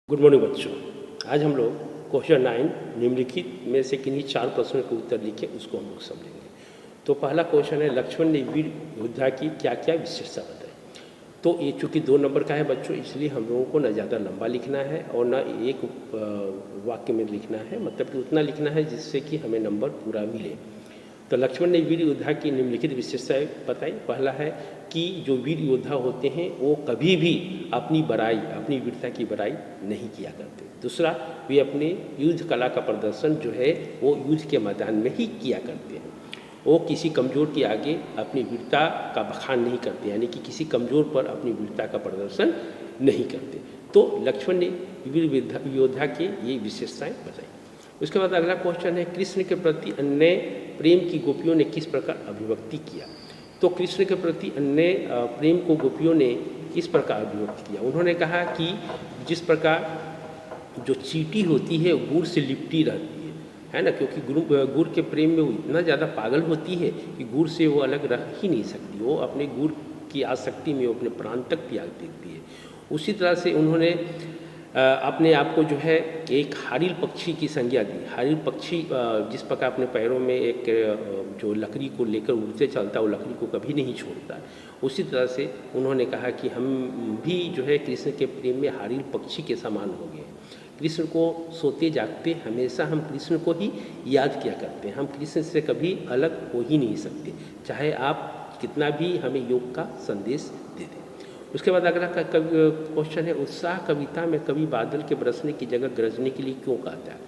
Good morning बच्चों। आज हम लोग क्वेश्चन 9 निम्नलिखित में से किन्हीं 4 प्रश्नों के उत्तर लिखे उसको हम लोग समझेंगे। तो पहला क्वेश्चन है, लक्ष्मण ने वीर योद्धा की क्या क्या विशेषता बताई। तो ये चूँकि 2 नंबर का है बच्चों, इसलिए हम लोगों को न ज़्यादा लंबा लिखना है और न एक वाक्य में लिखना है, मतलब कि उतना लिखना है जिससे कि हमें नंबर पूरा मिले। तो लक्ष्मण ने वीर योद्धा की निम्नलिखित विशेषताएं बताई। पहला है कि जो वीर योद्धा होते हैं वो कभी भी अपनी बड़ाई, अपनी वीरता की बड़ाई नहीं किया करते। दूसरा, वे अपने युद्ध कला का प्रदर्शन जो है वो युद्ध के मैदान में ही किया करते हैं। वो किसी कमज़ोर के आगे अपनी वीरता का बखान नहीं करते, यानी कि किसी कमज़ोर पर अपनी वीरता का प्रदर्शन नहीं करते। तो लक्ष्मण ने वीर योद्धा के ये विशेषताएं बताई। उसके बाद अगला क्वेश्चन है, कृष्ण के प्रति अन्य प्रेम की गोपियों ने किस प्रकार अभिव्यक्ति किया। तो कृष्ण के प्रति अन्य प्रेम को गोपियों ने किस प्रकार अभिव्यक्त किया। उन्होंने कहा कि जिस प्रकार जो चींटी होती है गुड़ से लिपटी रहती है ना, क्योंकि गुड़ के प्रेम में वो इतना ज़्यादा पागल होती है कि गुड़ से वो अलग रह ही नहीं सकती। वो अपने गुड़ की आसक्ति में वो अपने प्राण तक त्याग देती है। उसी तरह से उन्होंने अपने आप को जो है एक हारिल पक्षी की संज्ञा दी। हारिल पक्षी जिस प्रकार अपने पैरों में एक जो लकड़ी को लेकर उड़ते चलता है, वो लकड़ी को कभी नहीं छोड़ता। उसी तरह से उन्होंने कहा कि हम भी जो है कृष्ण के प्रेम में हारिल पक्षी के समान हो गए। कृष्ण को सोते जागते हमेशा हम कृष्ण को ही याद किया करते हैं। हम कृष्ण से कभी अलग हो ही नहीं सकते, चाहे आप कितना भी हमें योग का संदेश दे दें। उसके बाद अगला क्वेश्चन है, उत्साह कविता में कवि बादल के बरसने की जगह गरजने के लिए क्यों कहता है।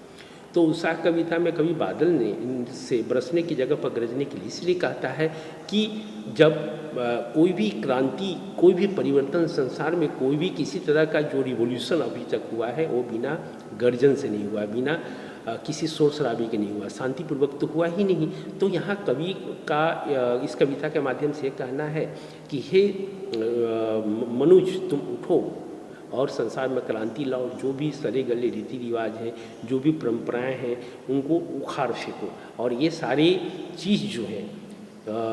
तो उत्साह कविता में कवि बादल ने से बरसने की जगह पर गरजने के लिए इसलिए कहता है कि जब कोई भी क्रांति, कोई भी परिवर्तन संसार में, कोई भी किसी तरह का जो रिवॉल्यूशन अभी तक हुआ है वो बिना गर्जन से नहीं हुआ, बिना किसी शोर शराबे के नहीं हुआ, शांतिपूर्वक तो हुआ ही नहीं। तो यहाँ कवि का इस कविता के माध्यम से कहना है कि हे मनुष्य, तुम उठो और संसार में क्रांति लाओ। जो भी सरे गले रीति रिवाज हैं, जो भी परंपराएं हैं, उनको उखाड़ फेंको। और ये सारी चीज़ जो है,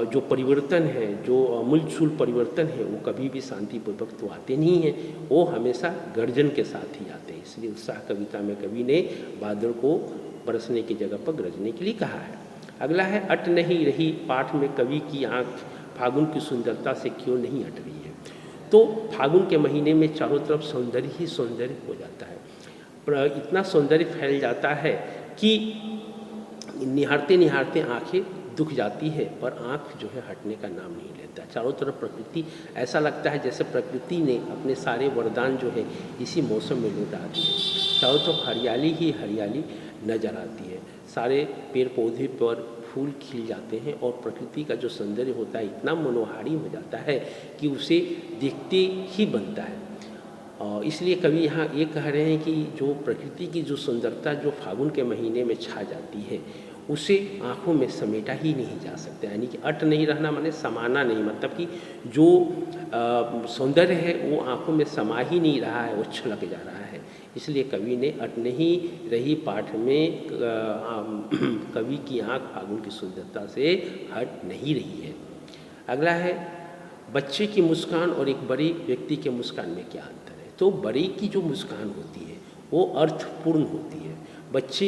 जो परिवर्तन है, जो मूलचूल परिवर्तन है, वो कभी भी शांतिपूर्वक तो आते नहीं हैं, वो हमेशा गर्जन के साथ ही आते हैं। इसलिए उत्साह कविता में कवि ने बादल को बरसने की जगह पर गरजने के लिए कहा है। अगला है, अट नहीं रही पाठ में कवि की आँख, फागुन की सुंदरता से क्यों नहीं अट रही है। तो फागुन के महीने में चारों तरफ सौंदर्य ही सौंदर्य हो जाता है। इतना सौंदर्य फैल जाता है कि निहारते निहारते आँखें दुख जाती है, पर आँख जो है हटने का नाम नहीं लेता। चारों तरफ प्रकृति, ऐसा लगता है जैसे प्रकृति ने अपने सारे वरदान जो है इसी मौसम में लौटा दिए। चारों तरफ हरियाली ही हरियाली नजर आती है। सारे पेड़ पौधे पर फूल खिल जाते हैं और प्रकृति का जो सौंदर्य होता है इतना मनोहारी हो जाता है कि उसे देखते ही बनता है। और इसलिए कवि यहाँ ये कह रहे हैं कि जो प्रकृति की जो सुंदरता जो फागुन के महीने में छा जाती है, उसे आँखों में समेटा ही नहीं जा सकता। यानी कि अट नहीं रहना माने समाना नहीं, मतलब कि जो सौंदर्य है वो आँखों में समा ही नहीं रहा है, वो छलक जा रहा है। इसलिए कवि ने अट नहीं रही पाठ में कवि की आँख फागुन की सुंदरता से हट नहीं रही है। अगला है, बच्चे की मुस्कान और एक बड़े व्यक्ति के मुस्कान में क्या अंतर है। तो बड़े की जो मुस्कान होती है वो अर्थपूर्ण होती है। बच्चे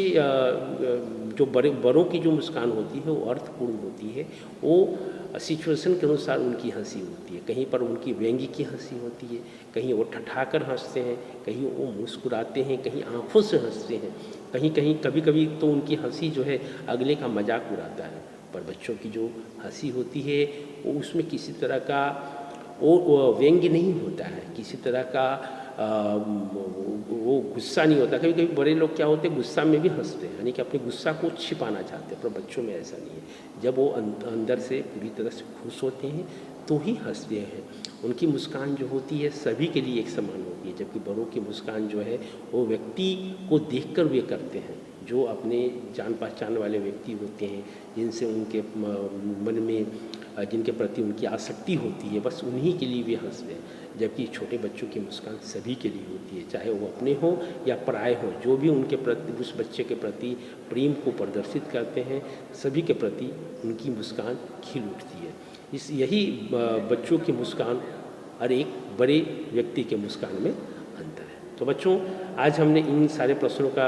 जो बड़ों की जो मुस्कान होती है वो अर्थपूर्ण होती है। वो सिचुएशन के अनुसार उनकी हंसी होती है। कहीं पर उनकी व्यंग्य की हंसी होती है, कहीं वो ठठाकर हंसते हैं, कहीं वो मुस्कुराते हैं, कहीं आँखों से हंसते हैं, कहीं कहीं कभी कभी तो उनकी हंसी जो है अगले का मजाक उड़ाता है। पर बच्चों की जो हंसी होती है वो उसमें किसी तरह का वो व्यंग्य नहीं होता है, किसी तरह का वो गुस्सा नहीं होता। कभी कभी बड़े लोग क्या होते हैं, गुस्सा में भी हंसते हैं, यानी कि अपने गुस्सा को छिपाना चाहते हैं, पर बच्चों में ऐसा नहीं है। जब वो अंदर से पूरी तरह से खुश होते हैं तो ही हंसते हैं। उनकी मुस्कान जो होती है सभी के लिए एक समान होती है, जबकि बड़ों की मुस्कान जो है वो व्यक्ति को देखकर वे करते हैं। जो अपने जान पहचान वाले व्यक्ति होते हैं, जिनसे उनके मन में, जिनके प्रति उनकी आसक्ति होती है, बस उन्हीं के लिए भी हंसते हैं। जबकि छोटे बच्चों की मुस्कान सभी के लिए होती है, चाहे वो अपने हों या पराए हों। जो भी उनके प्रति, उस बच्चे के प्रति प्रेम को प्रदर्शित करते हैं, सभी के प्रति उनकी मुस्कान खिल उठती है। यही बच्चों की मुस्कान और एक बड़े व्यक्ति के मुस्कान में अंतर है। तो बच्चों, आज हमने इन सारे प्रश्नों का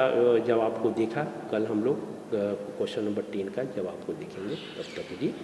जवाब को देखा। कल हम लोग क्वेश्चन नंबर 10 का जवाब को देखेंगे। तब तक के लिए